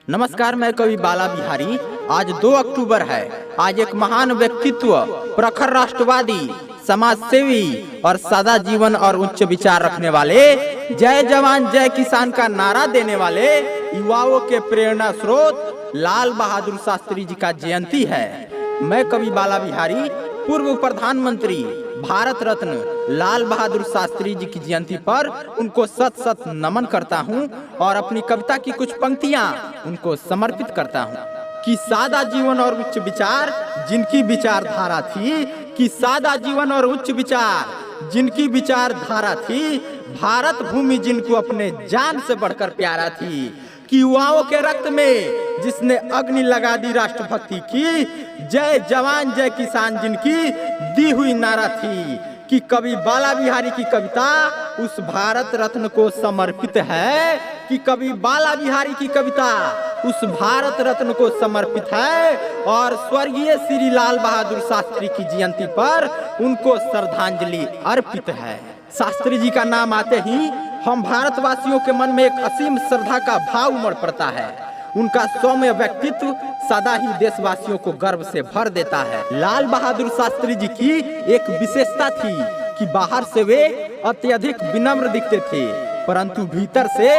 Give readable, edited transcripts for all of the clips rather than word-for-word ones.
नमस्कार, मैं कवि बाला बिहारी। आज 2 अक्टूबर है। आज एक महान व्यक्तित्व, प्रखर राष्ट्रवादी, समाज सेवी और सादा जीवन और उच्च विचार रखने वाले, जय जवान जय किसान का नारा देने वाले युवाओं के प्रेरणा स्रोत लाल बहादुर शास्त्री जी का जयंती है। मैं कवि बाला बिहारी पूर्व प्रधानमंत्री भारत रत्न लाल बहादुर शास्त्री जी की जयंती पर उनको सत सत नमन करता हूं और अपनी कविता की कुछ पंक्तियां उनको समर्पित करता हूं। कि सादा जीवन और उच्च विचार जिनकी विचारधारा थी, कि सादा जीवन और उच्च विचार जिनकी विचारधारा थी, भारत भूमि जिनको अपने जान से बढ़कर प्यारा थी, कि युवाओं के रक्त में जिसने अग्नि लगा दी राष्ट्रभक्ति की, जय जवान जय किसान जिनकी दी हुई नारा थी, कि कवि बाला बिहारी की कविता उस भारत रत्न को समर्पित है, कि कवि बाला बिहारी की कविता उस भारत रत्न को समर्पित है और स्वर्गीय श्री लाल बहादुर शास्त्री की जयंती पर उनको श्रद्धांजलि अर्पित है। शास्त्री जी का नाम आते ही हम भारतवासियों के मन में एक असीम श्रद्धा का भाव उमड़ पड़ता है। उनका सौम्य व्यक्तित्व सदा ही देशवासियों को गर्व से भर देता है। लाल बहादुर शास्त्री जी की एक विशेषता थी कि बाहर से वे अत्यधिक विनम्र दिखते थे, परंतु भीतर से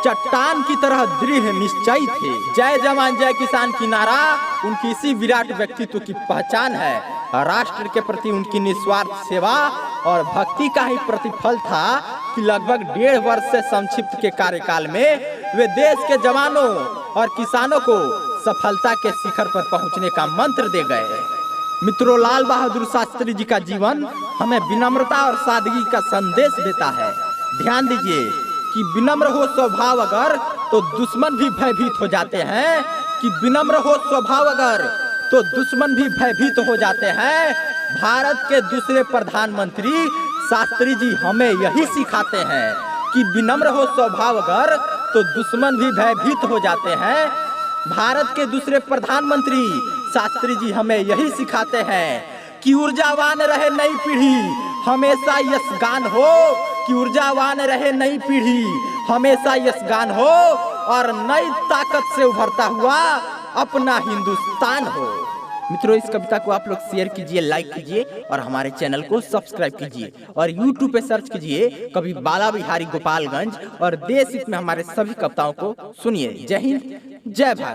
चट्टान की तरह दृढ़ निश्चयी थे। जय जवान जय किसान की नारा उनकी इसी विराट व्यक्तित्व की पहचान है। राष्ट्र के प्रति उनकी निस्वार्थ सेवा और भक्ति का ही प्रतिफल था कि लगभग 1.5 वर्ष से संक्षिप्त के कार्यकाल में वे देश के जवानों और किसानों को सफलता के शिखर पर पहुंचने का मंत्र दे गए। मित्रों, लाल बहादुर शास्त्री जी का जीवन हमें विनम्रता और सादगी का संदेश देता है। ध्यान दीजिए कि विनम्र हो स्वभाव अगर तो दुश्मन भी भयभीत हो जाते हैं, कि विनम्र हो स्वभाव अगर तो दुश्मन भी भयभीत हो जाते हैं। भारत के दूसरे प्रधानमंत्री शास्त्री जी हमें यही सिखाते हैं कि विनम्र हो स्वभाव अगर तो दुश्मन भी भयभीत हो जाते हैं। भारत के दूसरे प्रधानमंत्री शास्त्री जी हमें यही सिखाते हैं कि ऊर्जावान रहे नई पीढ़ी, हमेशा यशगान हो, कि ऊर्जावान रहे नई पीढ़ी, हमेशा यशगान हो और नई ताकत से उभरता हुआ अपना हिंदुस्तान हो। मित्रों, इस कविता को आप लोग शेयर कीजिए, लाइक कीजिए और हमारे चैनल को सब्सक्राइब कीजिए और YouTube पे सर्च कीजिए कवि बाला बिहारी गोपालगंज और देश हित में हमारे सभी कविताओं को सुनिए। जय हिंद, जय भारत।